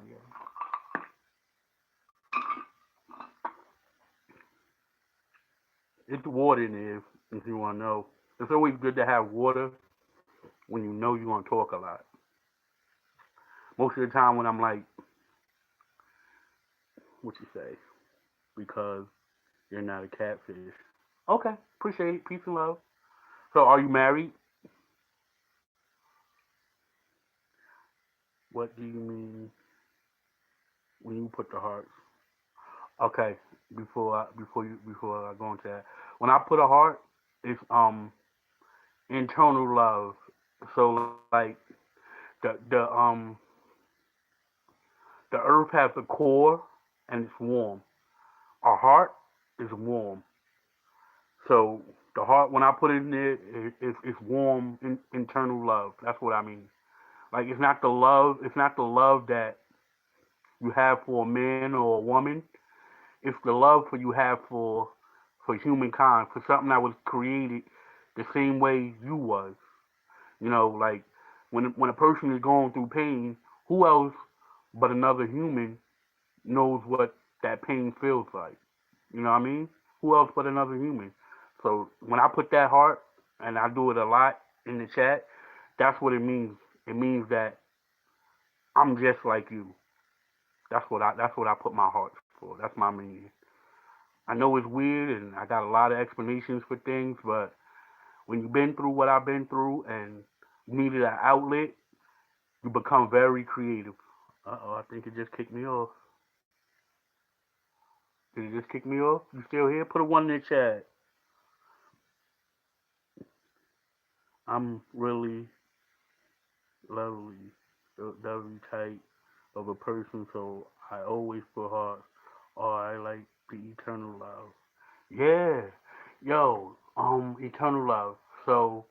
It's water in there if you wanna know. It's always good to have water when you know you're gonna talk a lot. Most of the time when I'm like, what you say? Because you're not a catfish. Okay, appreciate it. Peace and love. So are you married? What do you mean when you put the hearts? Okay, before I go into that, when I put a heart, it's internal love. So like the the earth has a core and it's warm. Our heart is warm. So the heart, when I put it in there, it's warm internal love. That's what I mean. Like it's not the love. It's not the love that you have for a man or a woman. It's the love for you have for humankind, for something that was created the same way you was. You know, like when a person is going through pain, who else but another human knows what that pain feels like? You know what I mean? Who else but another human? So when I put that heart, and I do it a lot in the chat, that's what it means. It means that I'm just like you. That's what I put my heart for. That's my meaning. I know it's weird, and I got a lot of explanations for things, but when you've been through what I've been through and you needed an outlet, you become very creative. Uh-oh, I think it just kicked me off. Did it just kick me off? You still here? Put a one in the chat. I'm really lovely, lovely type of a person, so I always put heart. Oh, I like the eternal love. Yeah, yo, eternal love. So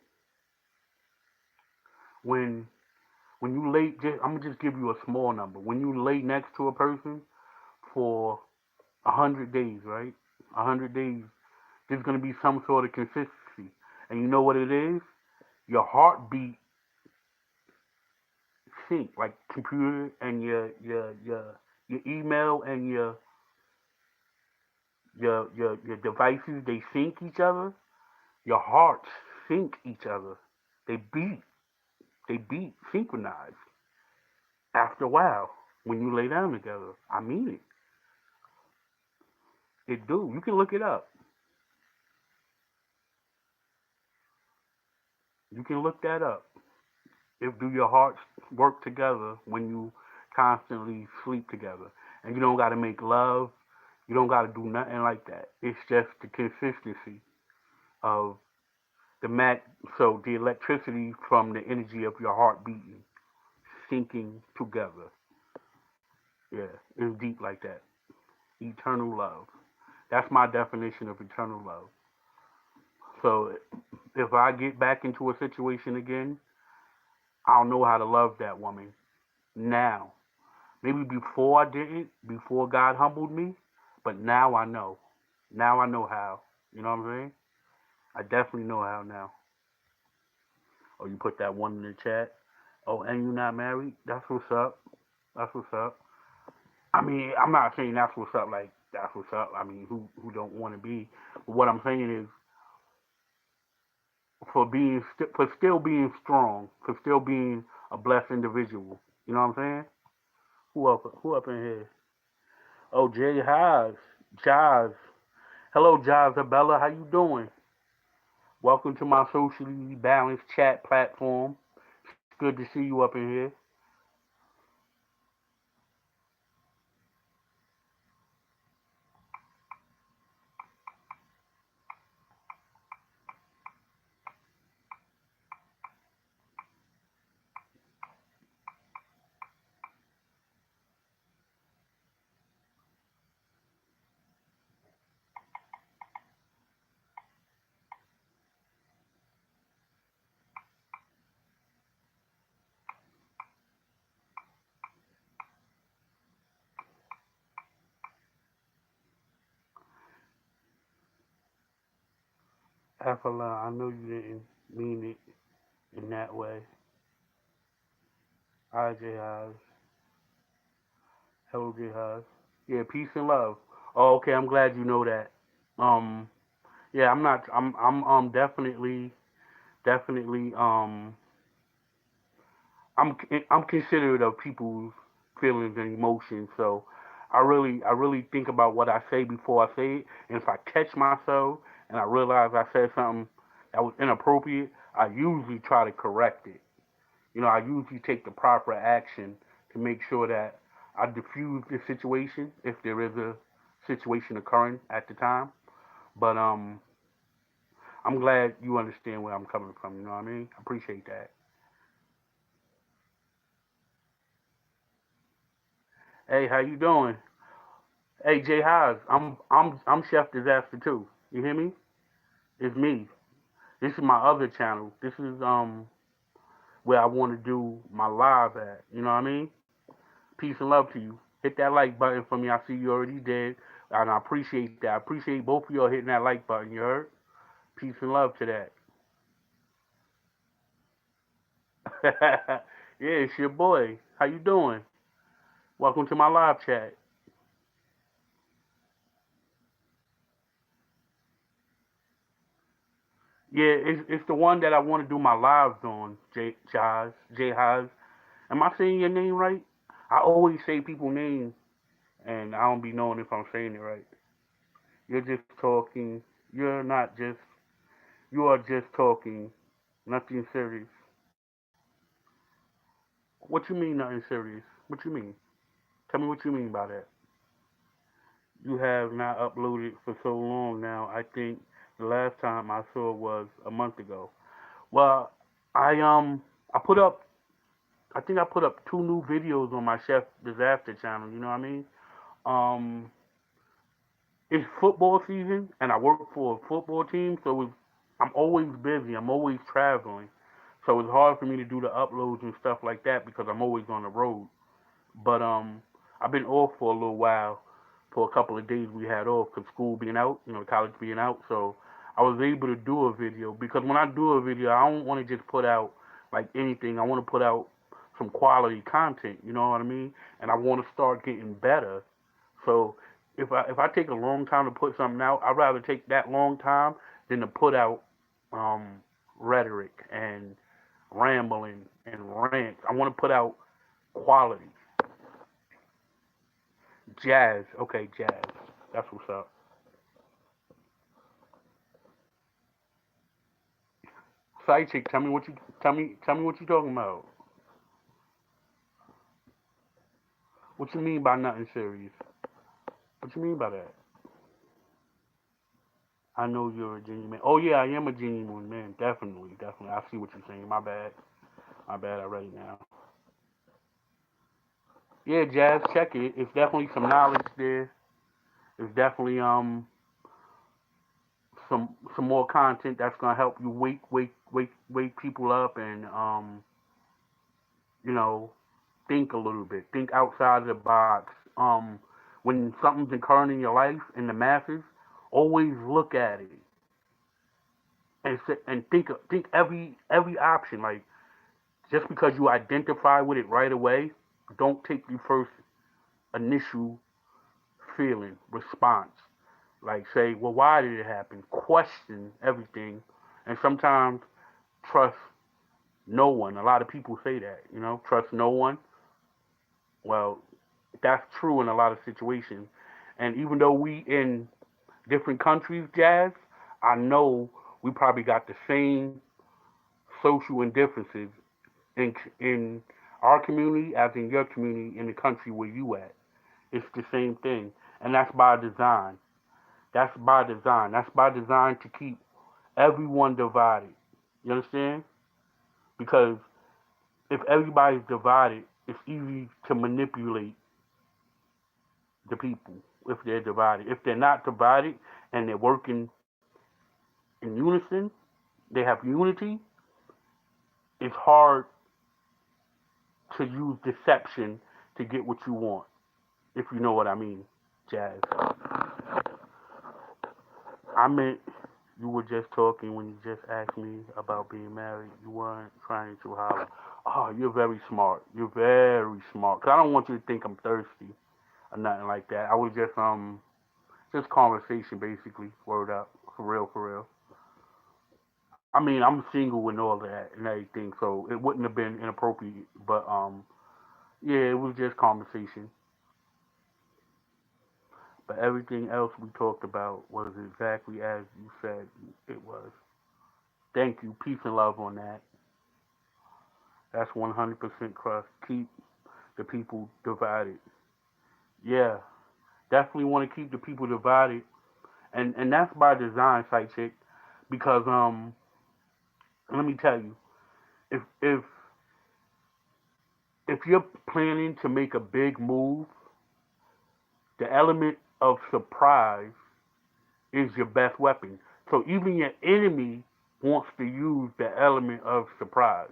when when you lay, I'm gonna just give you a small number. When you lay next to a person for 100 days, right? 100 days, there's gonna be some sort of consistency, and you know what it is? Your heartbeat sync, like computer and your email and your devices, they sync each other. Your hearts sync each other. They beat. They beat synchronized after a while when you lay down together. I mean it. It do. You can look it up. You can look that up. If do your hearts work together when you constantly sleep together, and you don't got to make love. You don't got to do nothing like that. It's just the consistency of the so the electricity from the energy of your heart beating, syncing together. Yeah, it's deep like that. Eternal love. That's my definition of eternal love. So if I get back into a situation again, I'll know how to love that woman now. Maybe before I didn't, before God humbled me, but now I know. Now I know how. You know what I'm saying? I definitely know how now. Oh, you put that one in the chat. Oh, and you're not married? That's what's up. That's what's up. I mean, I'm not saying that's what's up. Like that's what's up. I mean, who don't want to be? But what I'm saying is, for still being strong, for still being a blessed individual. You know what I'm saying? Who up in here? Oh, Jay Haas, Jazz. Hello, Jazz Abella. How you doing? Welcome to my socially balanced chat platform. It's good to see you up in here. Afala, I know you didn't mean it in that way. Hi, Jay Haas. Hello, Jay Haas. Yeah, peace and love. Oh, okay. I'm glad you know that. Um, yeah, I'm not. I'm definitely. I'm considerate of people's feelings and emotions. So I really think about what I say before I say it. And if I catch myself and I realize I said something that was inappropriate, I usually try to correct it. I usually take the proper action to make sure that I diffuse the situation if there is a situation occurring at the time. But I'm glad you understand where I'm coming from. You know what I mean? I appreciate that. Hey, how you doing? Hey, Jay Haas, I'm Chef Disaster too. You hear me? It's me. This is my other channel. This is where I want to do my live at. You know what I mean? Peace and love to you. Hit that like button for me. I see you already did, and I appreciate that. I appreciate both of y'all hitting that like button. You heard? Peace and love to that. Yeah, it's your boy. How you doing? Welcome to my live chat. Yeah, it's the one that I want to do my lives on. J Haas. Am I saying your name right? I always say people's names, and I don't be knowing if I'm saying it right. You're just talking. You're not just. You are just talking. Nothing serious. What you mean nothing serious? What you mean? Tell me what you mean by that. You have not uploaded for so long now. I think the last time I saw was a month ago. Well, I put up. I think I put up two new videos on my Chef Disaster channel. You know what I mean? Um, it's football season, and I work for a football team, so I'm always busy. I'm always traveling, so it's hard for me to do the uploads and stuff like that because I'm always on the road. But I've been off for a little while, for a couple of days we had off because school being out, college being out. So I was able to do a video because when I do a video, I don't want to just put out like anything. I want to put out some quality content. You know what I mean? And I want to start getting better. So if I take a long time to put something out, I'd rather take that long time than to put out um, rhetoric and rambling and rants. I want to put out quality. Jazz. Okay, jazz. That's what's up. Side chick, tell me what you talking about. What you mean by nothing serious? What you mean by that? I know you're a genuine man. Oh yeah, I am a genuine man. Definitely, definitely. I see what you're saying. My bad. My bad. I read it now. Yeah, jazz. Check it. It's definitely some knowledge there. It's definitely some more content that's gonna help you wake people up and you know think a little bit. Think outside of the box. When something's occurring in your life in the masses, always look at it and think every option. Like just because you identify with it right away, don't take your first initial feeling response. Like say, well, why did it happen? Question everything, and sometimes trust no one. A lot of people say that, trust no one. Well, that's true in a lot of situations. And even though we in different countries, Jazz, I know we probably got the same social indifferences in our community as in your community in the country where you at. It's the same thing, and that's by design. That's by design. That's by design to keep everyone divided. You understand? Because if everybody's divided, it's easy to manipulate the people if they're divided. If they're not divided and they're working in unison, they have unity, it's hard to use deception to get what you want, if you know what I mean, Jazz. I meant you were just talking when you just asked me about being married. You weren't trying to holler. Oh, you're very smart. You're very smart. Cause I don't want you to think I'm thirsty or nothing like that. I was just conversation basically. Word up, for real, for real. I mean, I'm single and all that and everything, so it wouldn't have been inappropriate. But yeah, it was just conversation. But everything else we talked about was exactly as you said it was. Thank you. Peace and love on that. That's 100% trust. Keep the people divided. Yeah, definitely want to keep the people divided, and that's by design, side chick. Because let me tell you, if you're planning to make a big move, the element of surprise is your best weapon. So even your enemy wants to use the element of surprise.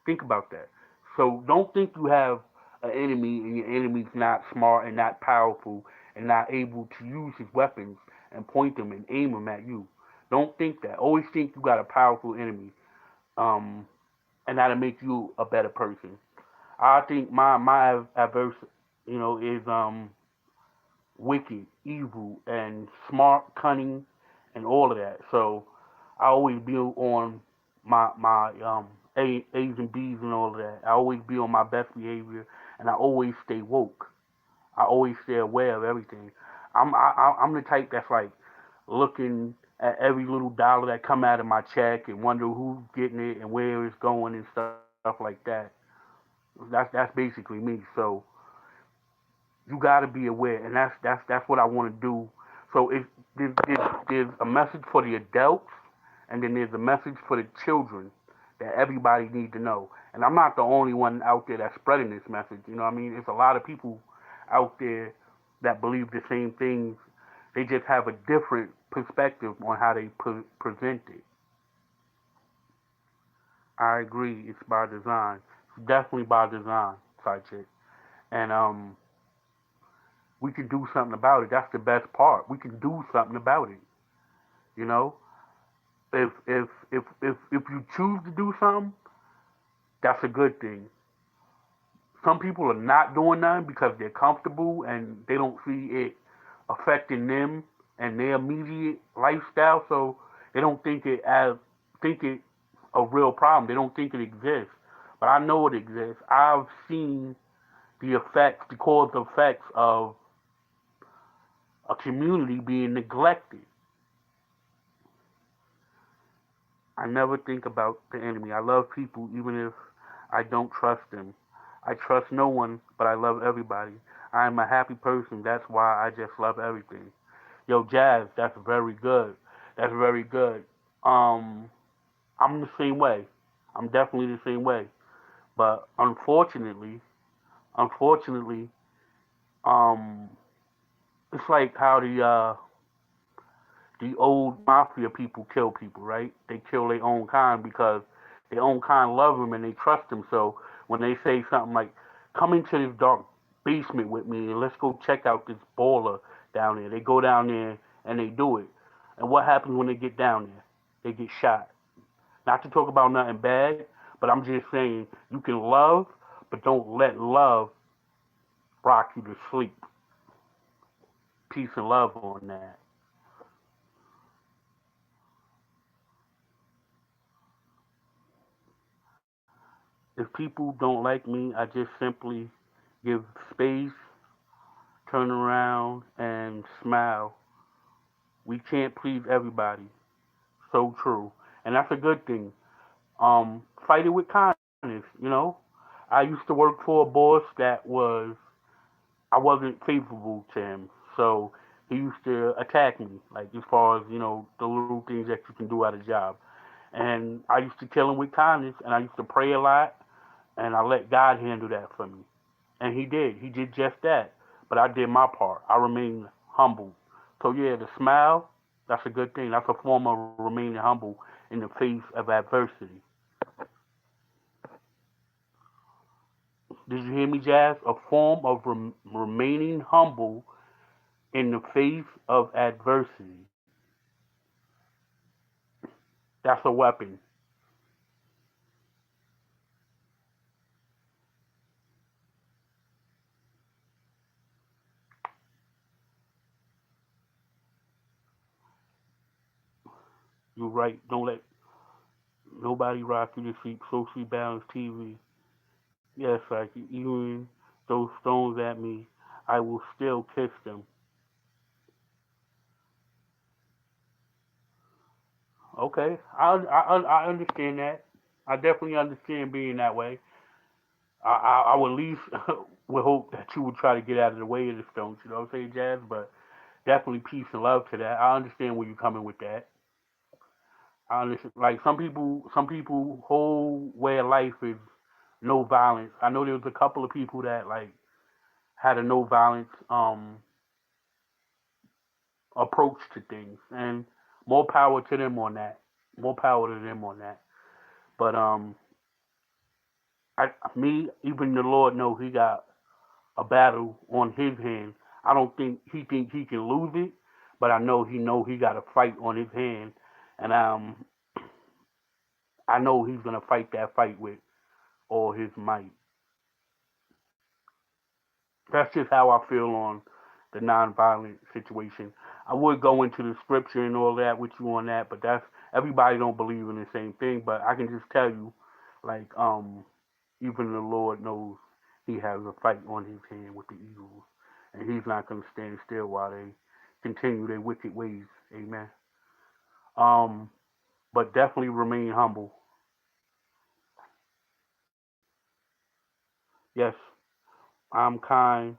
Think about that. So don't think you have an enemy and your enemy's not smart and not powerful and not able to use his weapons and point them and aim them at you. Don't think that. Always think you got a powerful enemy, um, and that'll make you a better person. I think my adverse, is wicked, evil, and smart, cunning, and all of that. So I always be on my A's and B's and all of that. I always be on my best behavior, and I always stay woke. I always stay aware of everything. I'm the type that's like looking at every little dollar that come out of my check and wonder who's getting it and where it's going and stuff like that. That's basically me. So You got to be aware, and that's what I want to do. So if there's a message for the adults, and then there's a message for the children that everybody need to know. And I'm not the only one out there that's spreading this message. You know what I mean? It's a lot of people out there that believe the same things. They just have a different perspective on how they present it. I agree. It's by design. It's definitely by design, sidekick. And we can do something about it. That's the best part. We can do something about it. You know, if you choose to do something, that's a good thing. Some people are not doing nothing because they're comfortable and they don't see it affecting them and their immediate lifestyle, so they don't think it a real problem. They don't think it exists. But I know it exists. I've seen the effects, the cause effects of a community being neglected. I never think about the enemy. I love people even if I don't trust them. I trust no one, but I love everybody. I am a happy person. That's why I just love everything. Yo, Jazz, that's very good. That's very good. Um, I'm the same way. I'm definitely the same way. But unfortunately, um, it's like how the old mafia people kill people, right? They kill their own kind because their own kind love them and they trust them. So when they say something like, "Come into this dark basement with me and let's go check out this baller down there," they go down there and they do it. And what happens when they get down there? They get shot. Not to talk about nothing bad, but I'm just saying you can love, but don't let love rock you to sleep. Peace and love on that. If people don't like me, I just simply give space, turn around, and smile. We can't please everybody. So true. And that's a good thing. Fight it with kindness, you know? I used to work for a boss that I wasn't favorable to him. So he used to attack me, like as far as, the little things that you can do at a job. And I used to kill him with kindness, and I used to pray a lot, and I let God handle that for me. And he did. He did just that. But I did my part. I remained humble. So yeah, the smile, that's a good thing. That's a form of remaining humble in the face of adversity. Did you hear me, Jazz? A form of remaining humble in the face of adversity. That's a weapon. You're right. Don't let nobody rock you to sleep. Socially balanced TV. Yes, like even those stones at me, I will still kiss them. Okay, I understand that. I definitely understand being that way. I would at least would hope that you would try to get out of the way of the stones. You know what I'm saying, Jazz? But definitely peace and love to that. I understand where you're coming with that. I understand. Like some people whole way of life is no violence. I know there was a couple of people that like had a no violence approach to things, and more power to them on that. More power to them on that. But even the Lord know He got a battle on His hand. I don't think He can lose it, but I know He got a fight on His hand, and I know He's gonna fight that fight with all His might. That's just how I feel on the nonviolent situation. I would go into the scripture and all that with you on that, but that's everybody don't believe in the same thing. But I can just tell you, like, even the Lord knows He has a fight on His hand with the evils, and He's not going to stand still while they continue their wicked ways. Amen. Um, but definitely remain humble. Yes, I'm kind.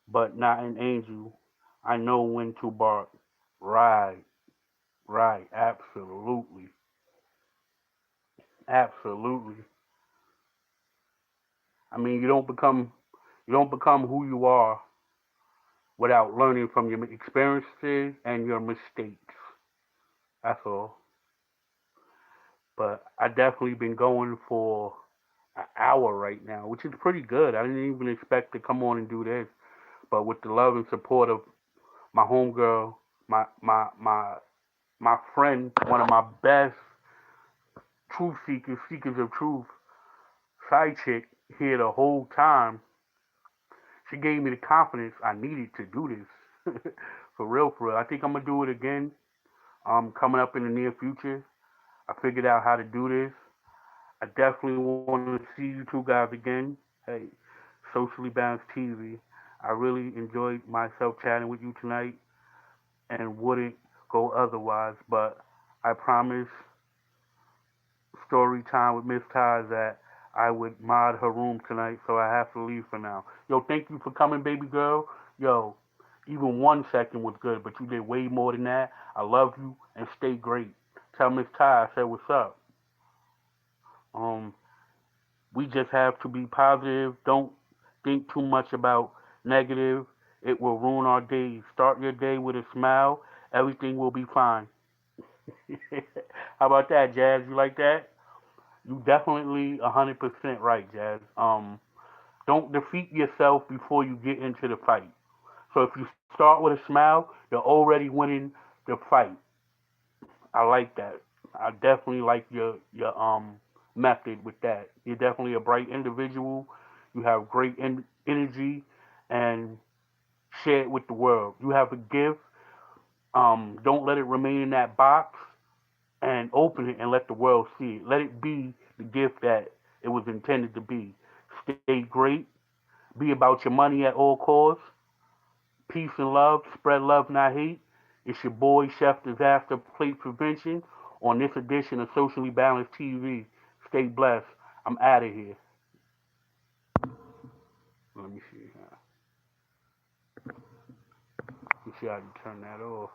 but not an angel. I know when to bark. Right, right, absolutely, absolutely. I mean, you don't become who you are without learning from your experiences and your mistakes. That's all. But I definitely been going for an hour right now, which is pretty good. I didn't even expect to come on and do this, but with the love and support of my homegirl, my friend, one of my best truth seekers, seekers of truth, side chick here the whole time. She gave me the confidence I needed to do this. For real, for real. I think I'm gonna do it again. Coming up in the near future. I figured out how to do this. I definitely want to see you two guys again. Hey, Socially Balanced TV. I really enjoyed myself chatting with you tonight and wouldn't go otherwise. But I promise story time with Miss Ty that I would mod her room tonight, so I have to leave for now. Yo, thank you for coming, baby girl. Yo, even 1 second was good, but you did way more than that. I love you and stay great. Tell Miss Ty I said what's up. Um, we just have to be positive. Don't think too much about negative. It will ruin our day. Start your day with a smile. Everything will be fine. How about that, Jazz? You like that? You definitely 100% right, Jazz. Don't defeat yourself before you get into the fight. So if you start with a smile, you're already winning the fight. I like that. I definitely like your method with that. You're definitely a bright individual. You have great energy and share it with the world. You have a gift. Don't let it remain in that box and open it and let the world see it. Let it be the gift that it was intended to be. Stay great. Be about your money at all costs. Peace and love. Spread love, not hate. It's your boy, Chef Disaster Plate Prevention, on this edition of Socially Balanced TV. Stay blessed. I'm out of here. Let me see. Let me see how you turn that off.